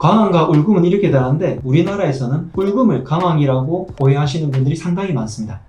강황과 울금은 이렇게 다른데 우리나라에서는 울금을 강황이라고 오해하시는 분들이 상당히 많습니다.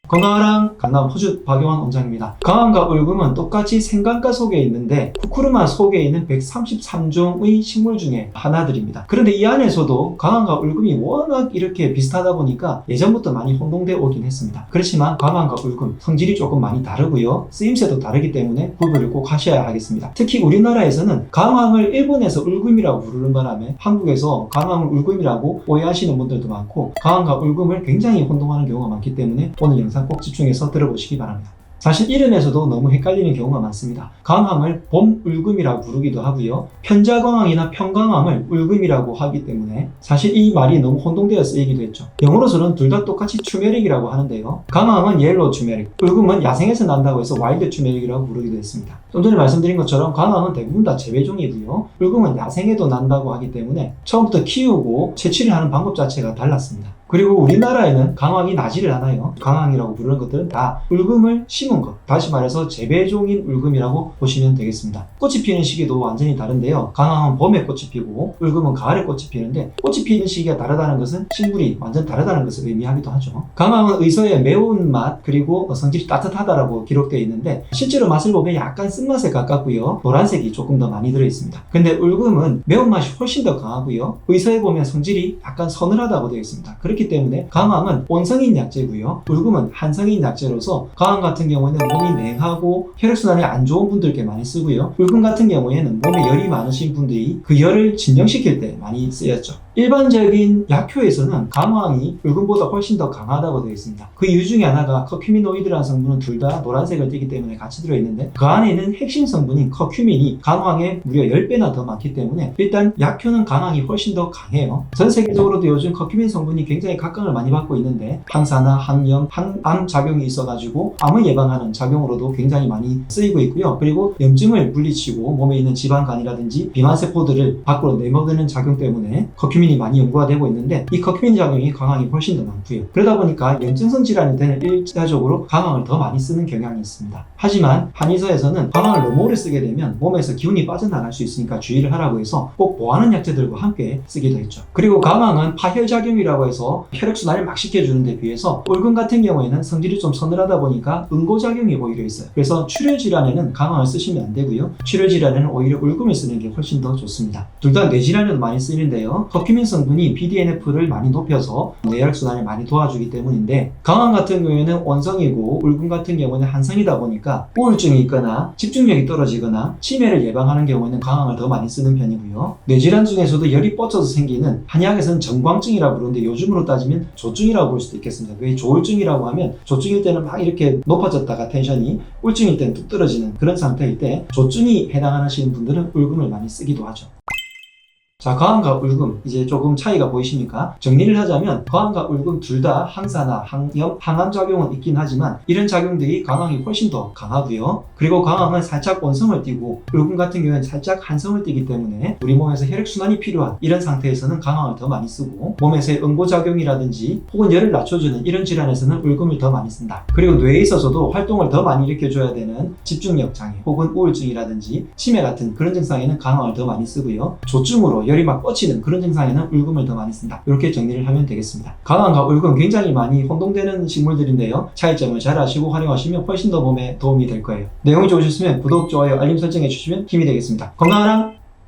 건강하랑 강남 호주 박용환 원장입니다. 강황과 울금은 똑같이 생강가 속에 있는데 쿠쿠르마 속에 있는 133종의 식물 중에 하나들입니다. 그런데 이 안에서도 강황과 울금이 워낙 이렇게 비슷하다 보니까 예전부터 많이 혼동되어 오긴 했습니다. 그렇지만 강황과 울금 성질이 조금 많이 다르고요. 쓰임새도 다르기 때문에 구별을 꼭 하셔야 하겠습니다. 특히 우리나라에서는 강황을 일본에서 울금이라고 부르는 바람에 한국에서 강황을 울금이라고 오해하시는 분들도 많고 강황과 울금을 굉장히 혼동하는 경우가 많기 때문에 오늘 영상 꼭 집중해서 들어보시기 바랍니다. 사실 이름에서도 너무 헷갈리는 경우가 많습니다. 강황을 봄울금이라고 부르기도 하고요. 편자강황이나 평강황을 울금이라고 하기 때문에 사실 이 말이 너무 혼동되어 쓰이기도 했죠. 영어로서는 둘 다 똑같이 추메릭이라고 하는데요. 강황은 옐로우 추메릭, 울금은 야생에서 난다고 해서 와일드 추메릭이라고 부르기도 했습니다. 좀 전에 말씀드린 것처럼 강황은 대부분 다 재배종이고요. 울금은 야생에도 난다고 하기 때문에 처음부터 키우고 채취를 하는 방법 자체가 달랐습니다. 그리고 우리나라에는 강황이 나지를 않아요. 강황이라고 부르는 것들은 다 울금을 심은 것, 다시 말해서 재배종인 울금이라고 보시면 되겠습니다. 꽃이 피는 시기도 완전히 다른데요. 강황은 봄에 꽃이 피고 울금은 가을에 꽃이 피는데 꽃이 피는 시기가 다르다는 것은 식물이 완전 다르다는 것을 의미하기도 하죠. 강황은 의서의 매운맛 그리고 성질이 따뜻하다라고 기록되어 있는데 실제로 맛을 보면 약간 쓴맛에 가깝고요. 노란색이 조금 더 많이 들어있습니다. 근데 울금은 매운맛이 훨씬 더 강하고요. 의서에 보면 성질이 약간 서늘하다고 되어 있습니다. 그렇기 때문에 강황은 온성인 약재고요. 울금은 한성인 약재로서 강황 같은 경우에는 몸이 냉하고 혈액순환이 안 좋은 분들께 많이 쓰고요. 울금 같은 경우에는 몸에 열이 많으신 분들이 그 열을 진정시킬 때 많이 쓰였죠. 일반적인 약효에서는 강황이 울금보다 훨씬 더 강하다고 되어 있습니다. 그 이유 중에 하나가 커큐미노이드라는 성분은 둘 다 노란색을 띠기 때문에 같이 들어있는데 그 안에 있는 핵심 성분인 커큐민이 강황의 무려 10배나 더 많기 때문에 일단 약효는 강황이 훨씬 더 강해요. 전 세계적으로도 요즘 커큐민 성분이 굉장히 각광을 많이 받고 있는데 항산화, 항염, 항암 작용이 있어가지고 암을 예방하는 작용으로도 굉장히 많이 쓰이고 있고요. 그리고 염증을 물리치고 몸에 있는 지방간이라든지 비만세포들을 밖으로 내보내는 작용 때문에 커큐민이 많이 연구가 되고 있는데 이 커큐민 작용이 강황이 훨씬 더 많고요. 그러다 보니까 염증성 질환이 되는 일차적으로 강황을 더 많이 쓰는 경향이 있습니다. 하지만 한의사에서는 강황을 너무 오래 쓰게 되면 몸에서 기운이 빠져나갈 수 있으니까 주의를 하라고 해서 꼭 보하는 약재들과 함께 쓰기도 했죠. 그리고 강황은 파혈작용이라고 해서 혈액순환을 막 시켜주는 데 비해서 울금 같은 경우에는 성질이 좀 서늘하다 보니까 응고작용이 오히려 있어요. 그래서 출혈질환에는 강황을 쓰시면 안 되고요. 출혈질환에는 오히려 울금을 쓰는 게 훨씬 더 좋습니다. 둘 다 뇌질환에도 많이 쓰이는데요. 커큐민 성분이 BDNF를 많이 높여서 뇌혈순환을 많이 도와주기 때문인데 강황 같은 경우에는 원성이고 울금 같은 경우는 한성이다 보니까 우울증이 있거나 집중력이 떨어지거나 치매를 예방하는 경우에는 강황을 더 많이 쓰는 편이고요. 뇌질환 중에서도 열이 뻗쳐서 생기는 한의학에서는 정광증이라고 부르는데 요즘으로 따지면 조증이라고 볼 수도 있겠습니다. 왜 조울증이라고 하면 조증일 때는 막 이렇게 높아졌다가 텐션이 우울증일 때는 뚝 떨어지는 그런 상태일 때 조증이 해당하시는 분들은 울금을 많이 쓰기도 하죠. 자, 강황과 울금 이제 조금 차이가 보이십니까? 정리를 하자면 강황과 울금 둘 다 항산화, 항염, 항암 작용은 있긴 하지만 이런 작용들이 강황이 훨씬 더 강하고요. 그리고 강황은 살짝 원성을 띠고 울금 같은 경우에는 살짝 한성을 띠기 때문에 우리 몸에서 혈액순환이 필요한 이런 상태에서는 강황을 더 많이 쓰고 몸에서의 응고작용이라든지 혹은 열을 낮춰주는 이런 질환에서는 울금을 더 많이 쓴다. 그리고 뇌에 있어서도 활동을 더 많이 일으켜줘야 되는 집중력 장애 혹은 우울증이라든지 치매 같은 그런 증상에는 강황을 더 많이 쓰고요. 조증으로 열이 막 뻗치는 그런 증상에는 울금을 더 많이 쓴다. 이렇게 정리를 하면 되겠습니다. 강황과 울금 굉장히 많이 혼동되는 식물들인데요. 차이점을 잘 아시고 활용하시면 훨씬 더 몸에 도움이 될 거예요. 내용이 좋으셨으면 구독, 좋아요, 알림 설정해 주시면 힘이 되겠습니다. 건강하라!